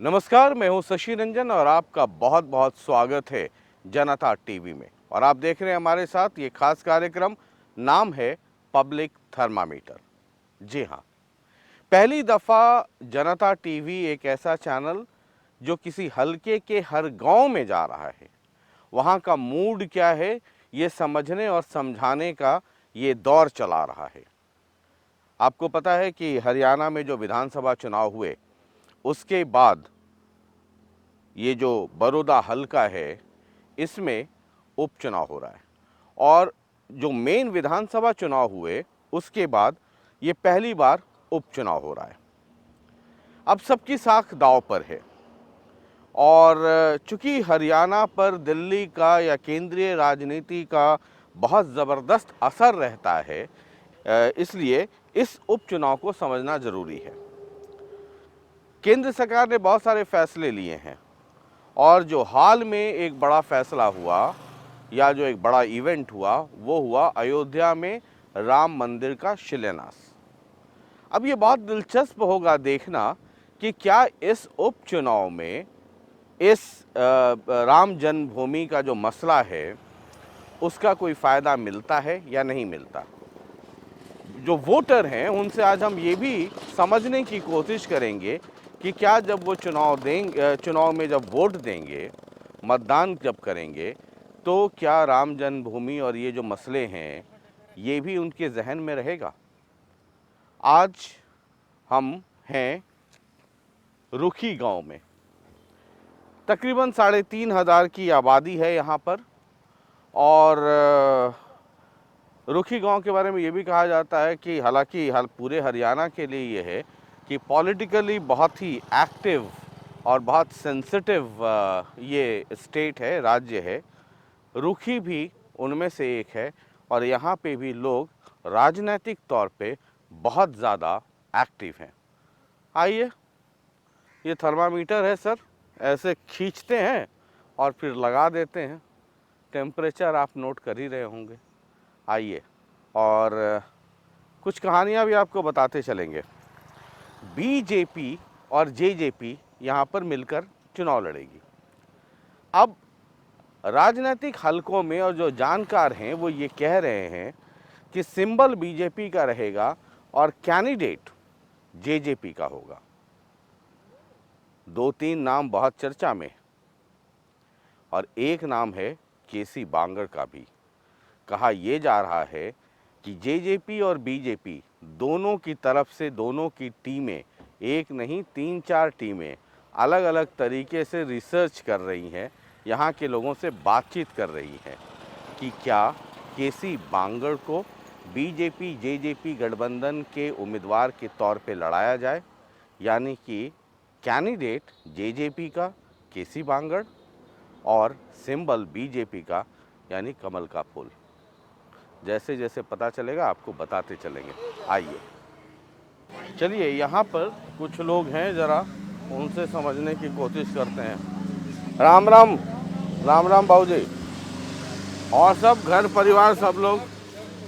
नमस्कार, मैं हूं शशि रंजन और आपका बहुत बहुत स्वागत है जनता टीवी में। और आप देख रहे हैं हमारे साथ ये खास कार्यक्रम, नाम है पब्लिक थर्मामीटर। जी हाँ, पहली दफ़ा जनता टीवी एक ऐसा चैनल जो किसी हलके के हर गांव में जा रहा है, वहां का मूड क्या है ये समझने और समझाने का ये दौर चला रहा है। आपको पता है कि हरियाणा में जो विधानसभा चुनाव हुए उसके बाद ये जो बड़ौदा हलका है इसमें उपचुनाव हो रहा है, और जो मेन विधानसभा चुनाव हुए उसके बाद ये पहली बार उपचुनाव हो रहा है। अब सबकी साख दांव पर है, और चूंकि हरियाणा पर दिल्ली का या केंद्रीय राजनीति का बहुत ज़बरदस्त असर रहता है, इसलिए इस उपचुनाव को समझना ज़रूरी है। केंद्र सरकार ने बहुत सारे फैसले लिए हैं, और जो हाल में एक बड़ा फैसला हुआ या जो एक बड़ा इवेंट हुआ वो हुआ अयोध्या में राम मंदिर का शिलान्यास। अब ये बहुत दिलचस्प होगा देखना कि क्या इस उपचुनाव में इस राम जन्मभूमि का जो मसला है उसका कोई फ़ायदा मिलता है या नहीं मिलता। जो वोटर हैं उनसे आज हम ये भी समझने की कोशिश करेंगे कि क्या जब वो चुनाव में जब वोट देंगे, मतदान जब करेंगे, तो क्या राम जन्मभूमि और ये जो मसले हैं ये भी उनके जहन में रहेगा। आज हम हैं रुखी गांव में। तकरीबन 3,500 की आबादी है यहाँ पर, और रुखी गांव के बारे में ये भी कहा जाता है कि हालांकि पूरे हरियाणा के लिए ये है कि पॉलिटिकली बहुत ही एक्टिव और बहुत सेंसिटिव ये स्टेट है, राज्य है। रुखी भी उनमें से एक है, और यहाँ पे भी लोग राजनीतिक तौर पे बहुत ज़्यादा एक्टिव हैं। आइए, ये थर्मामीटर है सर, ऐसे खींचते हैं और फिर लगा देते हैं। टेम्परेचर आप नोट कर ही रहे होंगे। आइए, और कुछ कहानियाँ भी आपको बताते चलेंगे। बीजेपी और जेजेपी यहाँ पर मिलकर चुनाव लड़ेगी। अब राजनीतिक हलकों में और जो जानकार हैं वो ये कह रहे हैं कि सिंबल बीजेपी का रहेगा और कैंडिडेट जेजेपी का होगा। 2-3 नाम बहुत चर्चा में, और एक नाम है केसी बांगड़ का भी। कहा यह जा रहा है कि जेजेपी और बीजेपी दोनों की तरफ से दोनों की टीमें, एक नहीं 3-4 टीमें अलग अलग तरीके से रिसर्च कर रही हैं, यहाँ के लोगों से बातचीत कर रही हैं कि क्या केसी बांगड़ को बीजेपी जेजेपी गठबंधन के उम्मीदवार के तौर पे लड़ाया जाए, यानी कि कैंडिडेट जेजेपी का केसी बांगड़ और सिंबल बीजेपी का यानी कमल का फूल। जैसे जैसे पता चलेगा आपको बताते चलेंगे। आइए चलिए, यहाँ पर कुछ लोग हैं, ज़रा उनसे समझने की कोशिश करते हैं। राम राम। राम राम बाबू जी। और सब घर परिवार सब लोग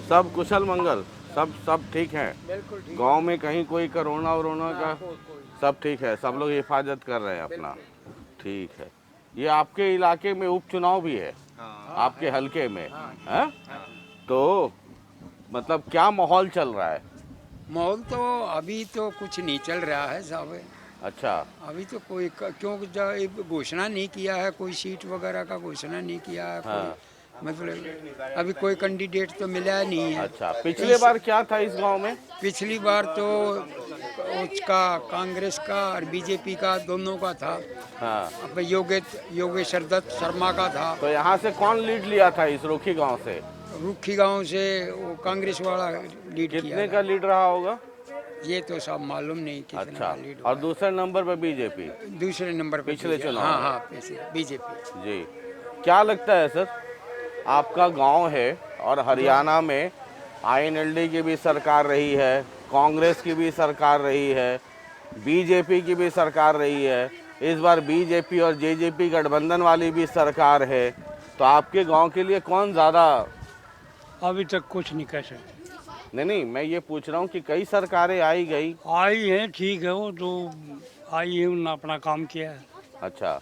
सब कुशल मंगल, सब ठीक हैं। गांव में कहीं कोई कोरोना वरोना का सब ठीक है, सब लोग हिफाजत कर रहे हैं अपना। ठीक है। ये आपके इलाके में उपचुनाव भी है? आपके हलके में है? तो मतलब क्या माहौल चल रहा है? माहौल तो अभी तो कुछ नहीं चल रहा है साहब। अच्छा। अभी तो कोई क्योंकि जब घोषणा नहीं किया है, कोई सीट वगैरह का घोषणा नहीं किया है। हाँ। कोई मतलब अभी कोई कैंडिडेट तो मिला नहीं है। अच्छा, पिछले बार क्या था इस गांव में? पिछली बार तो उसका कांग्रेस का और बीजेपी का दोनों का था। हाँ। अब योगेश्वर दत्त शर्मा का था। तो यहाँ से कौन लीड लिया था इस रुखी गांव से? रुखी गांव से वो कांग्रेस वाला लीड किया कितने का लीड रहा होगा? ये तो सब मालूम नहीं कितने अच्छा, का लीड और दूसरे नंबर पर बीजेपी? दूसरे नंबर पे पिछले चुनाव हाँ में? हाँ बीजेपी। जी। क्या लगता है सर, आपका गांव है और हरियाणा में आईएनएलडी की भी सरकार रही है, कांग्रेस की भी सरकार रही है, बीजेपी की भी सरकार रही है, इस बार बीजेपी और जेजेपी गठबंधन वाली भी सरकार है, तो आपके गांव के लिए कौन ज़्यादा? अभी तक कुछ नहीं कह सकते। नहीं, मैं ये पूछ रहा हूँ कि कई सरकारें आई गई। आई हैं, ठीक है, वो तो आई हूँ ना अपना काम किया है। अच्छा,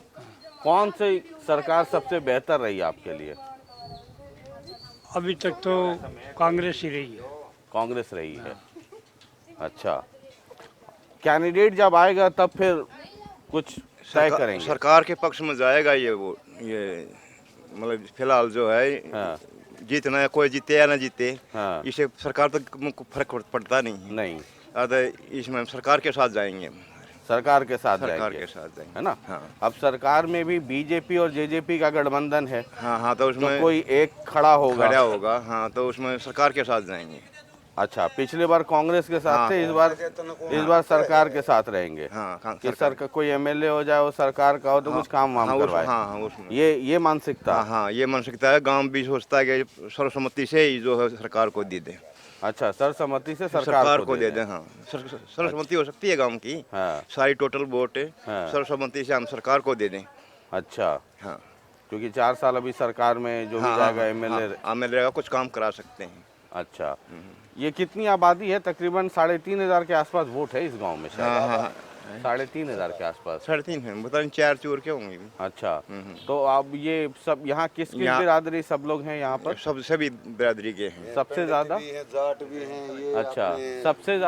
कौन सी सरकार सबसे बेहतर रही आपके लिए? अभी तक तो कांग्रेस ही रही है। कांग्रेस रही है। अच्छा, कैंडिडेट जब आएगा तब फिर कुछ तय करेंगे। सरकार के पक्ष में जाएगा ये मतलब फिलहाल जो है हाँ। जीतना है, कोई जीते या ना जीते, हाँ। इससे सरकार तक को फर्क पड़ता नहीं। नहीं, इसमें सरकार के साथ जाएंगे, सरकार के साथ सरकार जाएंगे, के साथ जाएंगे, है ना? हाँ। अब सरकार में भी बीजेपी और जेजेपी का गठबंधन है, हाँ हाँ, तो तो उसमें कोई एक खड़ा होगा। खड़ा होगा, हाँ, तो उसमें सरकार के साथ जाएंगे। अच्छा, पिछली बार कांग्रेस के साथ हाँ। थे, इस बार सरकार के साथ रहेंगे। हाँ, कि सरकार कोई एमएलए हो जाए, वो सरकार का हो तो कुछ काम वाम करवाए। हाँ, उसमें ये मानसिकता। हाँ, ये मानसिकता है। गांव भी सोचता है कि सर्वसम्मति से ही जो है सरकार को दे दे, अच्छा, सर्वसम्मति से सरकार को दे दें। हाँ, सर्वसम्मति हो सकती है गांव की, हाँ। सारी टोटल वोट हाँ। सर्वसम्मति से हम सरकार को दे दें। अच्छा, हाँ, क्योंकि 4 साल अभी सरकार में जो भी हाँ, जाएगा हाँ, एमएलए। हाँ, एमएलए का कुछ काम करा सकते हैं। अच्छा, ये कितनी आबादी है? तकरीबन 3,500 के आसपास वोट है इस गांव में शायद। हाँ हाँ, 3,500 के आसपास। 3.5 है, पता नहीं 4 चोर के होंगे। अच्छा, तो अब ये सब यहाँ किस बिरादरी सब लोग हैं यहाँ पर? सब सभी बिरादरी के हैं। सबसे ज्यादा जाट भी हैं ये। अच्छा, सबसे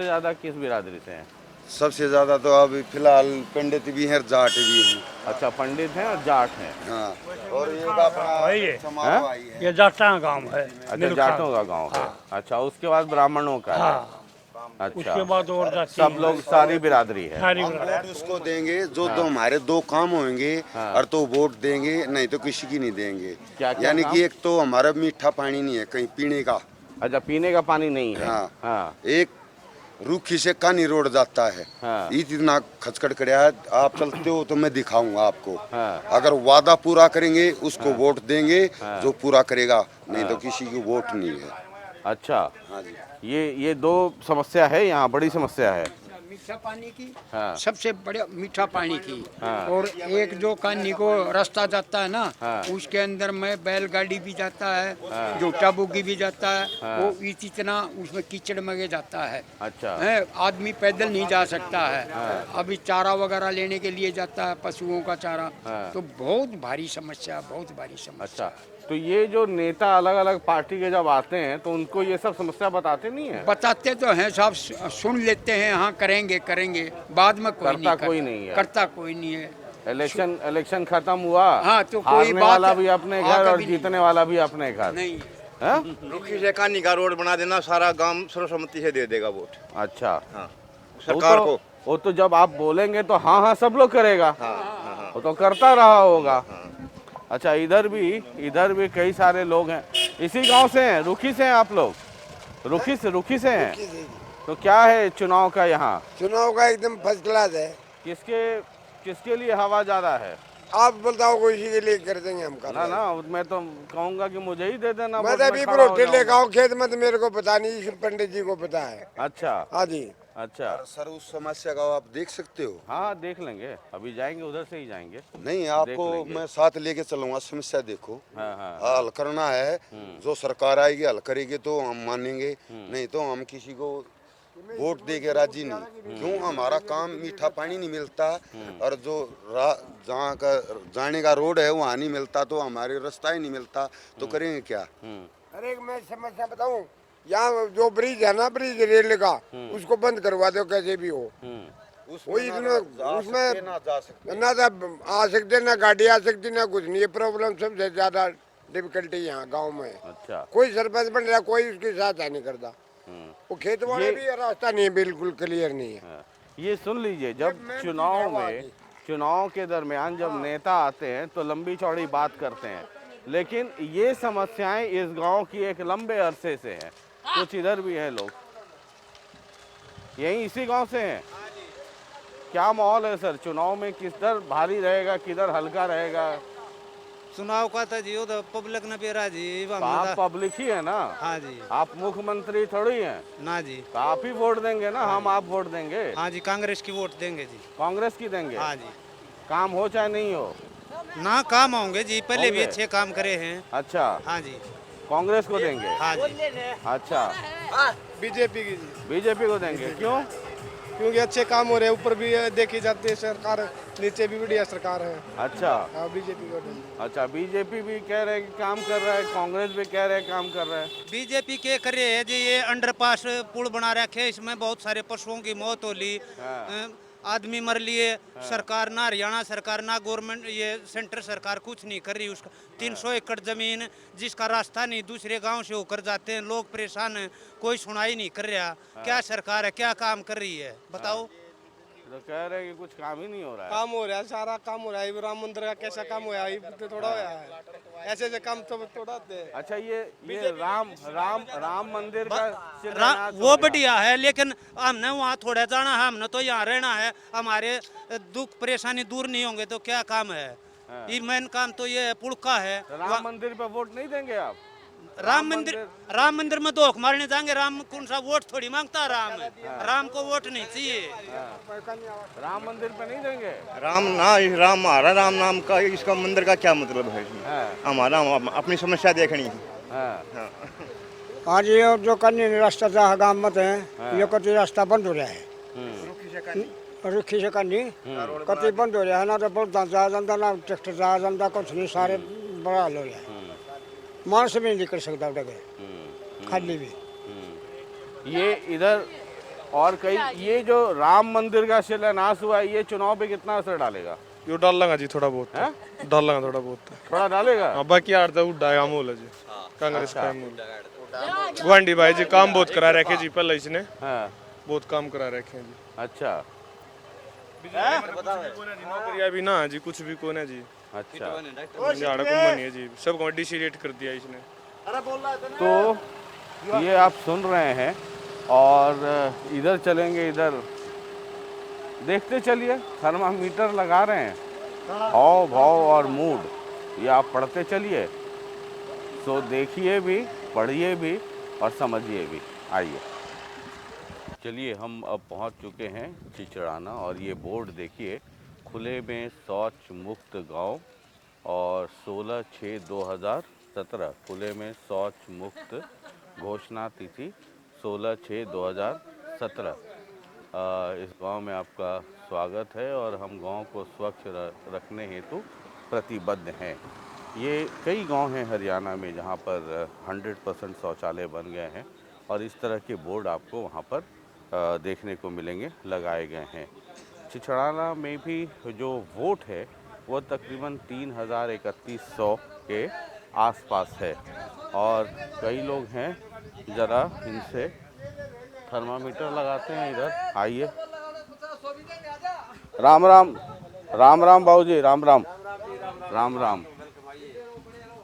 ज्यादा किस बिरादरी से हैं? सबसे ज्यादा तो अभी फिलहाल पंडित भी हैं, जाट भी हैं। अच्छा, पंडित हैं और जाट हैं। हाँ, और ये अपना वही है। समारोह आई है। ये जाटा गांव है। अच्छा, मिल्खा। जाटों का गांव है। अच्छा, उसके बाद ब्राह्मणों का है। हाँ, अच्छा, उसके बाद और जाति सब लोग सारी बिरादरी है। सारी हम वोट उसको देंगे जो दो हमारे दो काम होंगे, हाँ। और तो वोट देंगे, नहीं तो किसी की नहीं देंगे। क्या यानी काम? कि एक तो हमारा मीठा पानी नहीं है कहीं पीने का। अच्छा, पीने का पानी नहीं है। हाँ। हाँ। एक रूखी से कानी रोड जाता है। हाँ। इतना खचकड़ कड़ा है, आप चलते हो तो मैं दिखाऊंगा आपको। हाँ। अगर वादा पूरा करेंगे उसको वोट देंगे, हाँ। जो पूरा करेगा, नहीं तो किसी की वोट नहीं है। अच्छा, हाँ जी। ये दो समस्या है यहाँ, बड़ी समस्या है। मीठा पानी की, हाँ। सबसे बड़ा मीठा पानी की। हाँ। और एक जो कानी को रास्ता जाता है ना, हाँ। उसके अंदर में बैलगाड़ी भी जाता है, जोटा बुगी भी जाता है। वो इतना उसमें कीचड़ मगे जाता है। अच्छा। है, आदमी पैदल नहीं जा सकता है। अभी चारा वगैरह लेने के लिए जाता है, पशुओं का चारा। हाँ। तो बहुत भारी समस्या, बहुत भारी समस्या। अच्छा, तो ये जो नेता अलग अलग पार्टी के जब आते हैं तो उनको ये सब समस्या बताते नहीं है? बताते तो हैं साहब, सुन लेते हैं, हाँ करेंगे करेंगे, बाद में करता कोई नहीं है। करता कोई नहीं है। इलेक्शन खत्म हुआ, हाँ, तो कोई हारने बात वाला भी अपने हाँ, घर और कभी नहीं। जीतने वाला भी अपने घर। नहीं, हाँ? रुखी से कानी का रोड बना देना, सारा गांव सर्वसम्मति से दे देगा वोट। अच्छा, हाँ, सरकार को। वो तो जब आप बोलेंगे तो हाँ हाँ सब लोग करेगा। हाँ, हाँ, हाँ। वो तो करता रहा होगा। अच्छा, इधर भी कई सारे लोग हैं। इसी गांव से हैं, रुखी से हैं आप लोग? रुखी से हैं। तो क्या है चुनाव का यहाँ? चुनाव का एकदम फर्स्ट क्लास है। किसके लिए हवा ज्यादा है? आप बताओ, कोई इसी के लिए कर देंगे हम कर ना ना, मैं तो कहूँगा कि मुझे ही दे देना। मैं वोट, तो मैं अभी खड़ा हो रोटी लेकर जाऊंगा। आऊँ खेत में, तो मेरे को पता नहीं, इस पंडित जी को पता है। अच्छा। हाँ जी। अच्छा, सर उस समस्या का आप देख सकते हो? हाँ देख लेंगे, अभी जाएंगे उधर से ही जाएंगे। नहीं, देख आपको लेंगे। मैं साथ लेके चलूंगा, समस्या देखो। हाँ हाँ। हल करना है, जो सरकार आएगी हल करेगी तो हम मानेंगे, नहीं तो हम किसी को वोट दे के राजी नहीं। क्यों? हमारा काम मीठा पानी नहीं मिलता, और जो जहाँ का जाने का रोड है वहाँ नहीं मिलता, तो हमारे रास्ता ही नहीं मिलता, तो करेंगे क्या? अरे मैं समस्या बताऊँ, यहाँ जो ब्रिज है ना, ब्रिज रेल का, उसको बंद करवा दो कैसे भी हो। वही उसमें ना जा सकते। ना तो आ सकते, ना गाड़ी आ सकती, ना कुछ नहीं। ये प्रॉब्लम सबसे ज्यादा डिफिकल्टी यहाँ गांव में है। अच्छा। कोई सरपंच बन रहा, कोई उसकी सहायता नहीं करता। वो खेत वाले भी रास्ता नहीं है, बिल्कुल क्लियर नहीं है। हाँ, ये सुन लीजिए, जब चुनाव के दरमियान जब नेता आते हैं तो लंबी चौड़ी बात करते हैं, लेकिन ये समस्याएं इस गांव की एक लंबे अरसे से हैं। कुछ इधर भी हैं लोग, यही इसी गांव से हैं। क्या माहौल है सर चुनाव में? किधर भारी रहेगा, किधर हल्का रहेगा? चुनाव का था जी, तो पब्लिक ने पेरा जी। तो आप पब्लिक ही है ना? हाँ जी। आप मुख्यमंत्री थोड़ी हैं। ना जी। तो आप ही वोट देंगे ना, हम आप वोट देंगे? हाँ जी, कांग्रेस की वोट देंगे जी। कांग्रेस की देंगे? हाँ जी। काम हो चाहे नहीं हो? ना काम होंगे जी, पहले भी होंगे? अच्छे काम करे हैं। अच्छा, हाँ जी। कांग्रेस को देंगे? हाँ जी। अच्छा, बीजेपी की बीजेपी को देंगे, क्यों? क्योंकि अच्छे काम हो रहे हैं, ऊपर भी देखी जाती है सरकार, नीचे भी बढ़िया सरकार है। अच्छा बीजेपी को अच्छा, बीजेपी भी कह रहे हैं कि काम कर रहा है, कांग्रेस भी कह रहे हैं काम कर रहा है। बीजेपी के कर रहे है जी, ये अंडरपास पुल बना रखे, इसमें बहुत सारे पशुओं की मौत हो ली, आदमी मर लिए। सरकार ना हरियाणा सरकार ना गवर्नमेंट, ये सेंटर सरकार कुछ नहीं कर रही। उसका 300 एकड़ जमीन जिसका रास्ता नहीं, दूसरे गांव से होकर जाते हैं, लोग परेशान हैं, कोई सुनाई नहीं कर रहा। क्या सरकार है, क्या काम कर रही है बताओ। तो कह रहे हैं कि कुछ काम ही नहीं हो रहा है। काम हो रहा है, सारा काम हो रहा है। राम मंदिर का कैसा काम हुआ है, तो थोड़ा हुआ है, ऐसे ऐसे काम तो थोड़ा होते हैं। अच्छा, ये राम मंदिर का शिलान्यास वो होगा। बढ़िया है, लेकिन हमने वहाँ थोड़ा जाना है, हमने तो यहाँ रहना है। हमारे दुख परेशानी दूर नहीं होंगे तो क्या काम है। ये मेन काम तो ये पुल का है। तो राम मंदिर पे वोट नहीं देंगे आप? राम मंदिर में धोख मारने जाएंगे। राम कौन सा वोट थोड़ी मांगता राम। राम को वोट नहीं चाहिए। राम मंदिर पे नहीं देंगे। राम ना, राम हमारा राम नाम का इसका मंदिर का क्या मतलब है इसमें? हमारा अपनी समस्या देखनी है। आज ये जो करने रास्ता जा गाँव मत है, ये कति रास्ता बंद हो रहा है, रुखी से करनी कति बंद हो रहा है ना, तो बहुत जा जाता ना, ट्रैक्टर जा जाता, कुछ नहीं, सारे बड़ा हाल हो रहा है। मानस भी नहीं निकल सकता उधर, खाली भी। ये इधर और कई, ये जो राम मंदिर का शिलान्यास हुआ है, ये चुनाव पे कितना असर डालेगा? यो डाल लगा जी थोड़ा बहुत, डाल लगा थोड़ा बहुत, थोड़ा डालेगा। बाकी यार तो उड़ा मूल है जी, कांग्रेस का मूल। गुआंडी भाई जी काम बहुत करा रखे जी, पहले इसने बहुत काम करा रखे हैं जी। अच्छा, नौकरियां भी ना जी, कुछ भी कोने जी। अच्छा, झाड़ा को मनी है जी, सबको डिसीडेट कर दिया इसने। तो ये आप सुन रहे हैं, और इधर चलेंगे, इधर देखते चलिए, थर्मामीटर लगा रहे हैं, हाव भाव और मूड, ये आप पढ़ते चलिए। तो देखिए भी, पढ़िए भी और समझिए भी। आइए चलिए, हम अब पहुंच चुके हैं चिचड़ाना, और ये बोर्ड देखिए, खुले में शौच मुक्त गांव, और 16/6/2017 खुले में शौच मुक्त घोषणा तिथि 16/6/2017। इस गांव में आपका स्वागत है, और हम गांव को स्वच्छ रखने हेतु प्रतिबद्ध हैं। ये कई गांव हैं हरियाणा में जहां पर 100% शौचालय बन गए हैं, और इस तरह के बोर्ड आपको वहां पर देखने को मिलेंगे, लगाए गए हैं। चिचड़ाना में भी जो वोट है वो तकरीबन 3,3100 के आसपास है, और कई लोग हैं, ज़रा इनसे थर्मामीटर लगाते हैं। इधर आइए। राम राम, राम राम बाबूजी, राम राम, राम राम।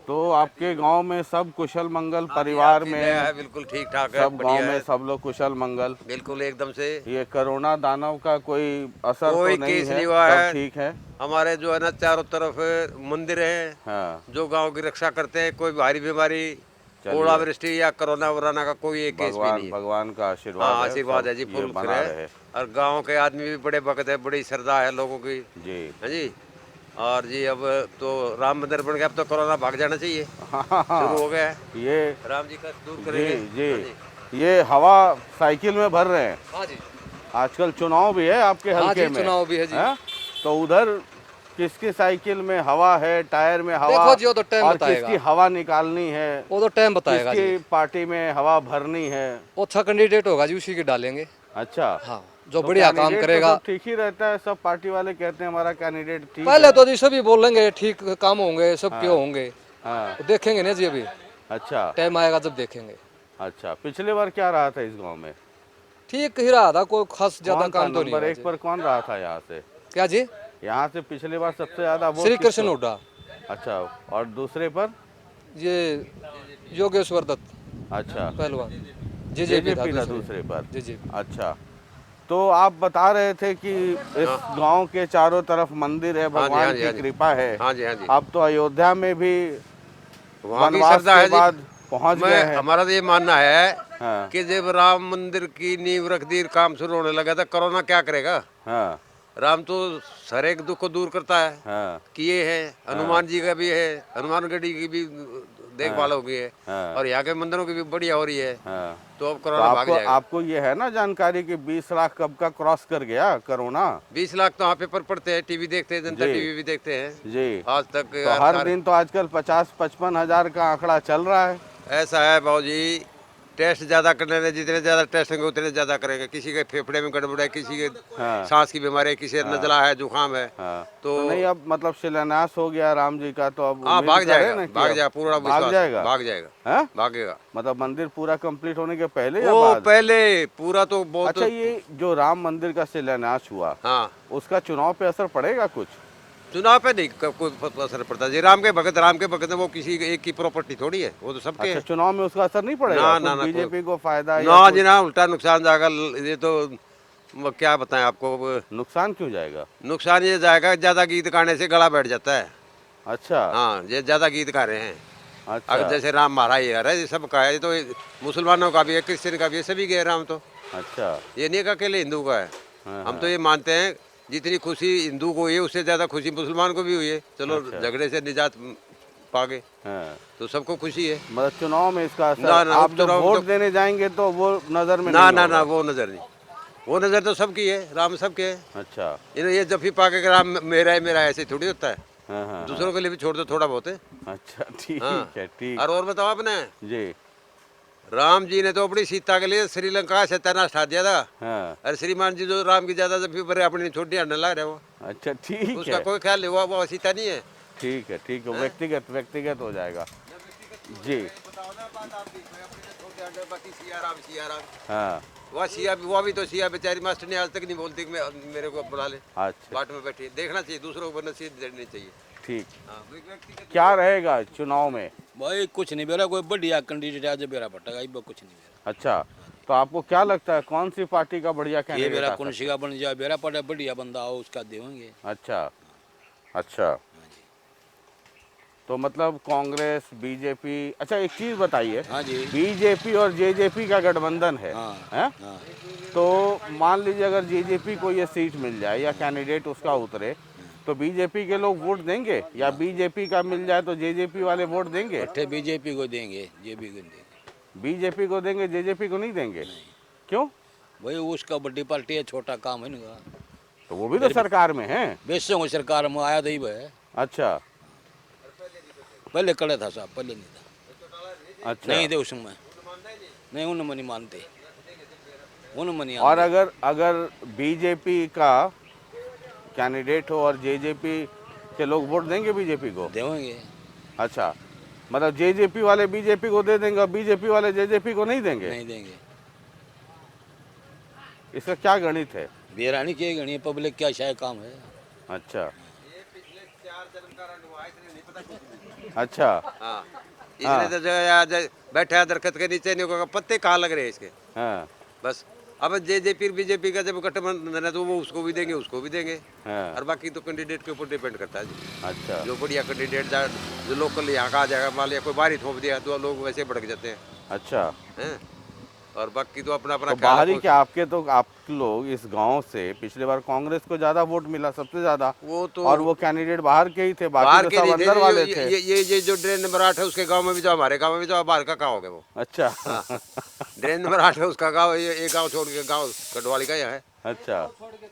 तो आपके गांव में सब कुशल मंगल, परिवार में है बिल्कुल ठीक ठाक है, सब गांव में सब लोग कुशल मंगल? बिल्कुल एकदम से। ये कोरोना दानव का कोई असर कोई तो नहीं केस है? नहीं हुआ है, सब ठीक है। हमारे जो है ना चारों तरफ मंदिर हैं, जो गांव की रक्षा करते हैं। कोई भारी बीमारी, ओलावृष्टि या कोरोना वोरोना का कोई एक केस भी नहीं। भगवान का आशीर्वाद है, आशीर्वाद है जी, फुल बना रहे। और गाँव के आदमी भी बड़े भक्त है, बड़ी श्रद्धा है लोगों की जी, है जी। और जी अब तो राम मंदिर बन गया, अब तो कोरोना भाग जाना चाहिए, शुरू हो गया है। ये राम जी का दूर करेंगे जी। ये हवा साइकिल में भर रहे हैं। हाँ जी, आजकल चुनाव भी है आपके हल्के में। चुनाव भी है जी। तो उधर किसकी साइकिल में हवा है, टायर में हवा, देखो जी, वो तो टाइम और बताएगा। किसकी हवा निकालनी है, वो तो टाइम बताएगा जी। किसकी पार्टी में हवा भरनी है। वो अच्छा कैंडिडेट होगा जी, उसी के डालेंगे। अच्छा, हाँ, जो तो बढ़िया काम कैंडिडेट तो करेगा। सब ठीक ही रहता है, सब पार्टी वाले कहते हैं हमारा कैंडिडेट ठीक पहले है। तो जी सभी बोलेंगे ठीक काम होंगे, सबके होंगे, हाँ, देखेंगे ना जी, अभी अच्छा टाइम आएगा जब देखेंगे। अच्छा। पिछले बार क्या रहा था इस गांव में? ठीक ही रहा था, कोई खास ज्यादा कौन था काम तो नहीं नंबर हुआ 1 जी। पर कौन रहा था यहाँ से? क्या जी? यहाँ से पिछले बार सबसे ज्यादा वोट श्री कृष्ण किसको? हुड्डा। अच्छा, और दूसरे पर? ये योगेश्वर दत्त अच्छा, पहलवान, जेजेपी था दूसरे पर। जी। अच्छा, तो आप बता रहे थे कि इस गांव के चारों तरफ मंदिर है, भगवान की कृपा है। हाँ जी, हाँ जी। अब तो अयोध्या में भी वहाँ की वनवास श्रद्धा के है जी। बाद पहुंच गए हैं। हमारा तो ये मानना है हाँ, कि जब राम मंदिर की नींव रख दी, काम शुरू होने लगा था, कोरोना क्या करेगा? हाँ, राम तो हर एक दुख को दूर करता है, हाँ, किए हैं। हनुमान जी का भी है, हनुमानगढ़ी की भी देखभाल हो गई है हाँ। और यहाँ के मंदिरों की भी बढ़िया हो रही है। हाँ। तो अब तो कोरोना भाग आपको जाएगा। आपको ये है ना जानकारी कि 20 लाख कब का क्रॉस कर गया कोरोना? 20 लाख तो वहाँ पेपर पढ़ते हैं, टीवी देखते हैं, जनता जी। टीवी भी देखते हैं। जी। आज तक तो हर दिन तो आजकल 50-55 हजार का आंकड़ा चल रहा है। ऐसा है बाबूजी, टेस्ट ज्यादा करने में जितने ज्यादा टेस्ट होंगे उतने ज्यादा करेंगे। किसी के फेफड़े में गड़बड़ है, किसी के हाँ। सांस की बीमारी है, किसी के नजला है, जुकाम है। हाँ। तो नहीं, अब मतलब शिलान्यास हो गया राम जी का, तो अब हाँ उम्मीद भाग करें जाएगा, ना कि भाग अब जाएगा, पूरा भाग विश्वास जाएगा। है, भाग जाएगा, हैं? भागेगा। मतलब मंदिर पूरा कंप्लीट होने के पहले या वो बाद? पहले पूरा तो बहुत। अच्छा, ये जो राम मंदिर का शिलान्यास हुआ, हाँ, उसका चुनाव पे असर पड़ेगा कुछ? चुनाव पे नहीं कोई असर पड़ता। जी राम के भगत है, वो किसी एक की प्रॉपर्टी थोड़ी है, वो तो सबके अच्छा, है। चुनाव में उसका असर नहीं पड़ेगा? ना, कुछ ना, ना, बीजेपी को फायदा या ना कुछ जी ना, उल्टा नुकसान जाएगा। ये तो क्या बताएं आपको, नुकसान क्यों जाएगा? नुकसान ये जाएगा, ज्यादा गीत गाने से गला बैठ जाता है। अच्छा। हाँ, ये ज्यादा गीत गा रहे हैं। अच्छा। अगर जैसे राम मारा ये है, ये सब का है, ये तो मुसलमानों का भी है, क्रिश्चियन का भी है, सभी के राम तो। अच्छा। ये नहीं का अकेले हिंदू का है। हाँ, हम तो ये मानते हैं जितनी खुशी हिंदू को हुई है उससे ज्यादा खुशी मुसलमान को भी हुई है। चलो अच्छा। झगड़े से निजात पा गए हाँ। तो सबको खुशी है। मतलब चुनाव में इसका असर, ना, ना, आप जब उपचुनाव वोट तो- देने जाएंगे तो वो नजर में ना नहीं ना होगा? ना, वो नजर नहीं, वो नजर तो सबकी है, राम सबके है। अच्छा। ये जफी पा के राम मेरा है मेरा है, ऐसे थोड़ी होता है। हाँ, हाँ, दूसरों के लिए भी छोड़ दो, थोड़ा बहुत है। अच्छा, ठीक हाँ। है, ठीक। और बताओ आपने, जी। राम जी ने तो अपनी सीता के लिए श्रीलंका का सत्यानाश हटा दिया था। हाँ। अरे श्रीमान जी जो राम की ज्यादा जब पर अपनी छोटी हटने लग रहे वो, अच्छा, ठीक उसका है, कोई ख्याल नहीं हुआ, वो सीता नहीं है। ठीक है, ठीक है, व्यक्तिगत हो जाएगा। जी। हाँ। वह सिया वो भी तो सिया बेचारी मास्टर ने आज तक नहीं बोलती कि मेरे को बुला ले, अच्छा, बाट में बैठी। देखना चाहिए, दूसरों को नसीहत देनी चाहिए। ठीक। हाँ, व्यक्तिगत क्या रहेगा चुनाव में? भाई कुछ नहीं बेरा, कोई बढ़िया कैंडिडेट आज बेरा पटेगा, इब कुछ नहीं बेरा। अच्छा, तो आपको क्या लगता है कौन सी पार्टी का बढ़िया ये कैंडिडेट बेरा आ कौन सकता सी का बन जाए, बेरा पटे बढ़िया बंदा हो उसका देंगे। है? अच्छा। अच्छा, तो मतलब कांग्रेस, बीजेपी। अच्छा, एक चीज बताइए। हाँ जी। बीजेपी और जेजेपी का गठबंधन है, हाँ, हैं? हाँ। तो मान लीजिए अगर जेजेपी को ये सीट मिल जाए या कैंडिडेट उसका उतरे, तो बीजेपी के लोग वोट देंगे, या बीजेपी का मिल जाए तो जेजेपी वाले वोट देंगे? पट्टे बीजेपी को देंगे, जेपी को देंगे। बीजेपी को देंगे, जेजेपी को नहीं देंगे? क्यों? भाई उसका बड़ी पार्टी है, छोटा काम है ना, तो वो भी तो सरकार में है। बेसों को सरकार में आया तो है। अच्छा। पहले करे था साहब, पहले नहीं था। अच्छा। नहीं थे उसमें, नहीं उनमें नहीं मानते, उनमें नहीं। और अगर बीजेपी का कैंडिडेट हो और जेजेपी के लोग वोट देंगे बीजेपी को? देंगे। अच्छा, मतलब जेजेपी वाले बीजेपी को दे देंगे और बीजेपी वाले जेजेपी को नहीं देंगे? नहीं देंगे। इसका क्या गणित है? बेरानी की गणी पब्लिक क्या शायद काम है। अच्छा। अच्छा। हाँ, इसने तो जो आज बैठा है दरख्त के नीचे, नहीं होगा पत्ते कहाँ लग रहे हैं इसके। हाँ। बस अब जेजेपी बीजेपी का जब गठबंधन है तो वो उसको भी देंगे, उसको भी देंगे। हाँ। और बाकी तो कैंडिडेट के ऊपर डिपेंड करता है जी। अच्छा। जो बढ़िया कैंडिडेट जो लोकल यहाँ का आ जाएगा, मान लिया कोई बाहरी थोप दिया तो लोग वैसे भड़क जाते हैं। अच्छा। हैं? और बाकी तो अपना अपना तो बाहरी क्या आप लोग इस गांव से पिछले बार कांग्रेस को ज्यादा वोट मिला, सबसे ज्यादा, वो तो और वो कैंडिडेट बाहर के ही थे, बाहर बाकी के तो सब नहीं थे। अंदर वाले थे। ये जो ड्रेन नंबर 8 है उसके गांव में भी जाओ, हमारे गांव में भी जाओ, बाहर का कहाँ हो गया वो। अच्छा। ड्रेन नंबर 8 है उसका गांव, ये एक गांव छोड़ के गांव खडवाली का यहाँ है। अच्छा।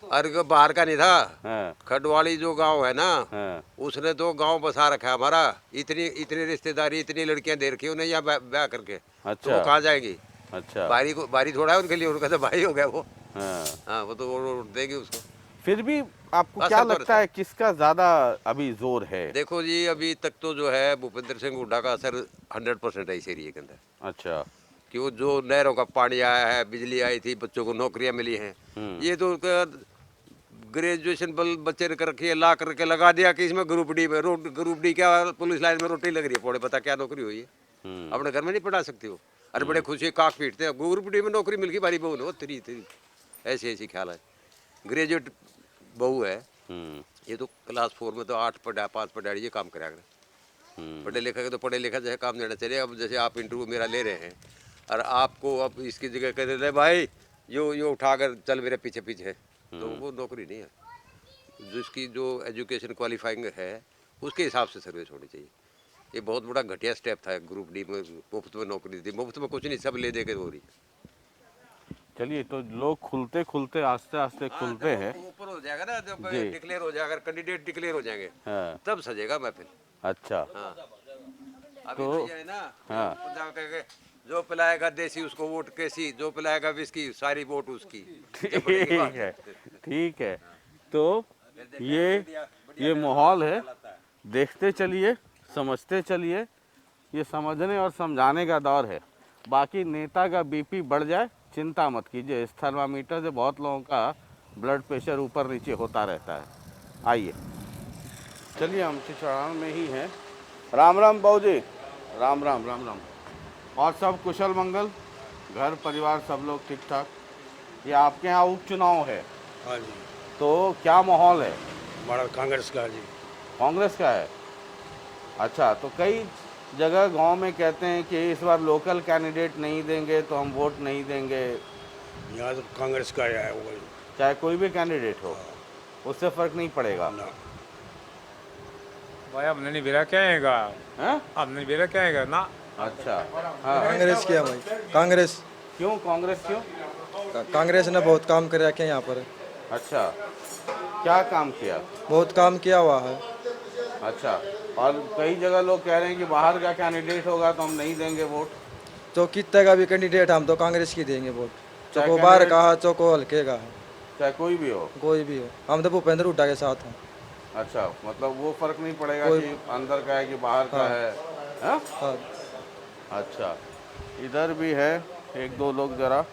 और बाहर का नहीं था। हाँ। खडवाली जो गांव है ना, हाँ। उसने तो गांव बसा रखा है हमारा। इतनी रिश्तेदारी, इतनी लड़कियां दे रखी उन्हें यहाँ ब्याह करके। तो अच्छा। वो कहाँ जाएंगी? अच्छा। बारी थोड़ा है उनके लिए, उनका तो भाई हो गया वो। हाँ। हाँ, वो तो वो देगी उसको। फिर भी आपको असर क्या तो लगता है किसका ज्यादा अभी जोर है? देखो जी, अभी तक तो जो है भूपेंद्र सिंह हुड्डा का असर 100% है इस एरिया के अंदर। अच्छा। कि वो जो नहरों का पानी आया है, बिजली आई थी, बच्चों को नौकरियां मिली हैं, ये तो ग्रेजुएशन बच्चे ने कर रखी है, ला करके लगा दिया कि इसमें ग्रुप डी में ग्रुप डी क्या पुलिस लाइन में रोटी लग रही है, पौड़े पता क्या नौकरी हुई है। अपने घर में नहीं पढ़ा सकती हो। अरे बड़े खुशी काक पीटते हैं, ग्रुप डी में नौकरी मिल गई, बारी बहू ने, वो तेरी ऐसी ख्याल है। ग्रेजुएट बहू है, ये तो क्लास 4 में तो 8 पढ़ा 5 पढ़ा ये काम करेगा। पढ़े लिखे के तो पढ़े लिखा जैसे काम देना चाहिए। अब जैसे आप इंटरव्यू मेरा ले रहे हैं और आपको अब इसकी जगह कह रहे भाई यो उठाकर चल मेरे पीछे पीछे, तो वो नौकरी नहीं है। जिसकी जो एजुकेशन क्वालिफाइंग है उसके हिसाब से सर्विस होनी चाहिए। ये बहुत बड़ा घटिया स्टेप था ग्रुप डी में, मुफ्त में नौकरी दी, मुफ्त में कुछ नहीं, सब ले दे के हो रही। चलिए, तो लोग खुलते खुलते आस्ते आस्ते खुलते हैं। ऊपर हो जाएगा ना, जब जी। डिक्लेयर हो जाएगा, कैंडिडेट डिक्लेयर हो जाएंगे, हाँ। तब सजेगा महफिल। अच्छा। हाँ। अभी तो तो ये है ना, हाँ। पंजाब के जो पिलाएगा देसी उसको वोट कैसी, जो पिलाएगा विस्की सारी वोट उसकी। ठीक है, ठीक है। तो ये माहौल है, देखते चलिए, समझते चलिए। ये समझने और समझाने का दौर है। बाकी नेता का बीपी बढ़ जाए, चिंता मत कीजिए। इस थर्मामीटर से बहुत लोगों का ब्लड प्रेशर ऊपर नीचे होता रहता है। आइए, चलिए, हम चिचड़ान में ही हैं। राम राम बाबू जी। राम राम, राम राम। और सब कुशल मंगल, घर परिवार सब लोग ठीक ठाक? ये आपके यहाँ उपचुनाव है, हाँ जी, तो क्या माहौल है? बड़ा कांग्रेस का जी। कांग्रेस का है। अच्छा, तो कई जगह गांव में कहते हैं कि इस बार लोकल कैंडिडेट नहीं देंगे तो हम वोट नहीं देंगे। यहाँ तो कांग्रेस का है वो चाहे कोई भी कैंडिडेट हो, उससे फर्क नहीं पड़ेगा ना। भाई हमने नहीं बेरा क्या हैगा, हैं? हमने बेरा क्या हैगा ना। अच्छा, हाँ। कांग्रेस किया भाई, कांग्रेस। क्यों कांग्रेस क्यों? कांग्रेस ने बहुत काम कर रखे हैं यहाँ पर, अच्छा, क्या काम किया? बहुत काम किया हुआ है। अच्छा, और कई जगह लोग कह रहे हैं कि बाहर का कैंडिडेट होगा तो हम नहीं देंगे वोट। तो कितने का भी कैंडिडेट हम तो कांग्रेस की देंगे वोट, चाहे चौको बाहर कैंडिडेट- का है, चौको हल्के का है, चाहे कोई भी हो। कोई भी हो। हम तो भूपेंद्र हुड्डा के साथ हैं। अच्छा, मतलब वो फर्क नहीं पड़ेगा कोई- कि अंदर का है कि बाहर का हाँ। है, हाँ? हाँ, अच्छा, इधर भी है एक दो लोग, जरा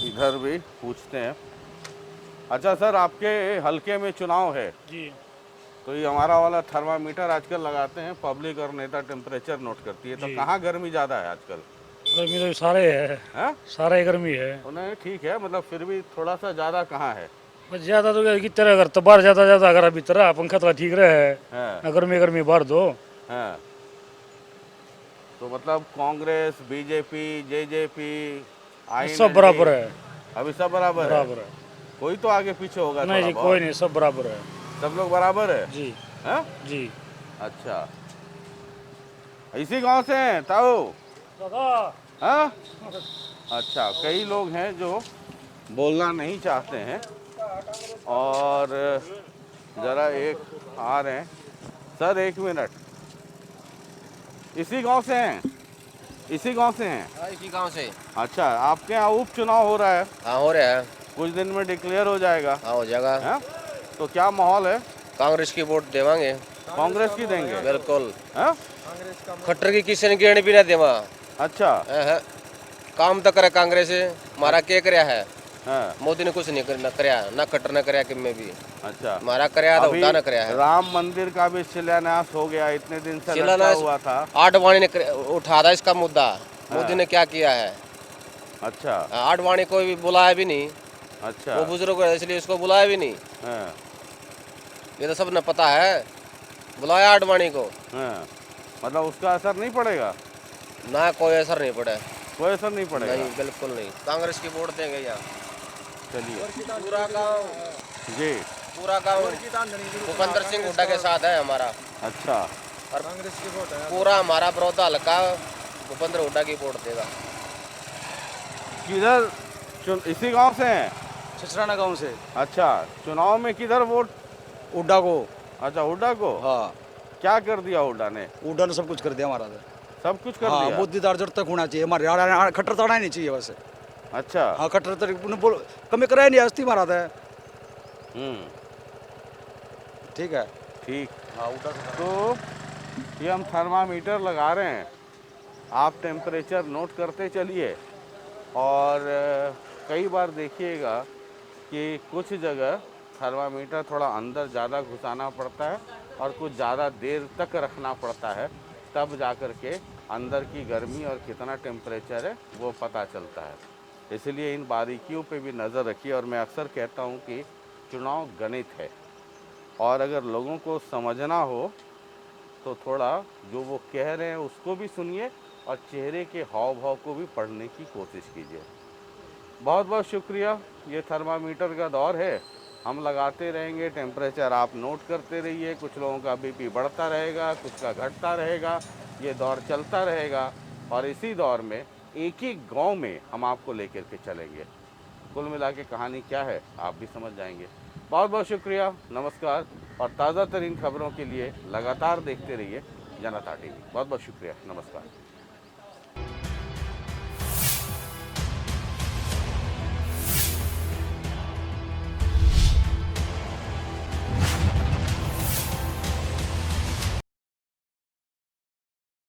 इधर भी पूछते हैं। अच्छा सर, आपके हलके में चुनाव है जी। तो ये हमारा वाला थर्मामीटर आजकल लगाते हैं, पब्लिक और नेता टेम्परेचर नोट करती है, तो कहाँ गर्मी ज़्यादा है आजकल? गर्मी तो सारे है, हाँ, सारे गर्मी है। उन्हें ठीक है, मतलब फिर भी थोड़ा सा ज़्यादा कहाँ है? बस ज्यादा तो की तरह अगर तो बाहर ज्यादा अगर अभी तरह पंखा तो ठीक रहे, हाँ, ना गर्मी गर्मी बाहर दो। हाँ। तो मतलब कांग्रेस, बीजेपी, जेजेपी, सब बराबर है, अभी सब बराबर बराबर है। है। कोई तो आगे पीछे होगा नहीं थोड़ा जी, बहुत। कोई नहीं, सब बराबर है। सब लोग बराबर है। जी हैं? जी। अच्छा, इसी गांव से हैं ताऊ? हाँ? अच्छा, कई लोग हैं जो बोलना नहीं चाहते हैं और जरा एक आ रहे हैं। सर एक मिनट, इसी गांव से हैं? इसी गांव से हैं? इसी गांव से। अच्छा, आपके यहाँ उपचुनाव हो रहा है, हाँ हो रहा है। कुछ दिन में डिक्लेयर हो जाएगा, हाँ हो जाएगा। है? तो क्या माहौल है? कांग्रेस की वोट देवांगे। कांग्रेस की देंगे? बिल्कुल। हैं? खट्टर की किसी ने गिरने भी ना देवा। अच्छा, काम तो करे कांग्रेस, हमारा क्या कराया है? हाँ, मोदी ने कुछ नहीं कराया, ना खट्टर ने कराया, कि में भी अच्छा। हमारा कराया था, अभी उठा न कराया है। राम मंदिर का भी शिलान्यास हो गया, इतने दिन से लटका शिलान्यास हुआ था। आडवाणी ने उठा था इसका मुद्दा, मोदी ने क्या किया है? अच्छा, आडवाणी को भी बुलाया भी नहीं, अच्छा, वो बुजुर्ग है इसलिए उसको बुलाया भी नहीं। हाँ, ये तो सब ने पता है, बुलाया आडवाणी को, हाँ। मतलब उसका असर नहीं पड़ेगा? ना कोई असर नहीं पड़ा। कोई असर नहीं पड़ेगा? नहीं, बिल्कुल नहीं। कांग्रेस की वोट देंगे यहाँ। चलिए, पूरा गांव, जी, पूरा गांव भूपेंद्र सिंह हुड्डा के साथ है हमारा, अच्छा। और पूरा हमारा बड़ौदा हल्का भूपेंद्र हुड्डा की वोट देगा। किधर इसी गांव से हैं? छिछराना गाँव से। अच्छा, चुनाव में किधर वोट? हुड्डा को। अच्छा, हुड्डा को? हाँ, क्या कर दिया हुड्डा ने? हुड्डा ने सब कुछ कर दिया हमारा। सब कुछ कर हाँ, दिया? बुद्धिदार जब तक होना चाहिए हमारे, खट्टर तो आना ही नहीं चाहिए वैसे। अच्छा, हाँ, खट्टर तो बोल कमी कराया नहीं, हस्ती मारा था। ठीक है, ठीक। तो ये हम थर्मामीटर लगा रहे हैं, आप टेम्परेचर नोट करते चलिए। और कई बार देखिएगा कि कुछ जगह थर्मामीटर थोड़ा अंदर ज़्यादा घुसाना पड़ता है और कुछ ज़्यादा देर तक रखना पड़ता है, तब जा कर के अंदर की गर्मी और कितना टेम्परेचर है वो पता चलता है। इसलिए इन बारीकियों पे भी नज़र रखिए। और मैं अक्सर कहता हूँ कि चुनाव गणित है, और अगर लोगों को समझना हो तो थोड़ा जो वो कह रहे हैं उसको भी सुनिए और चेहरे के हाव भाव को भी पढ़ने की कोशिश कीजिए। बहुत बहुत शुक्रिया। ये थर्मामीटर का दौर है, हम लगाते रहेंगे, टेम्परेचर आप नोट करते रहिए। कुछ लोगों का बीपी बढ़ता रहेगा, कुछ का घटता रहेगा, ये दौर चलता रहेगा और इसी दौर में एक एक गांव में हम आपको लेकर के चलेंगे। कुल मिला के कहानी क्या है आप भी समझ जाएंगे। बहुत बहुत शुक्रिया, नमस्कार, और ताज़ा तरीन खबरों के लिए लगातार देखते रहिए जनता टीवी। बहुत बहुत शुक्रिया, नमस्कार।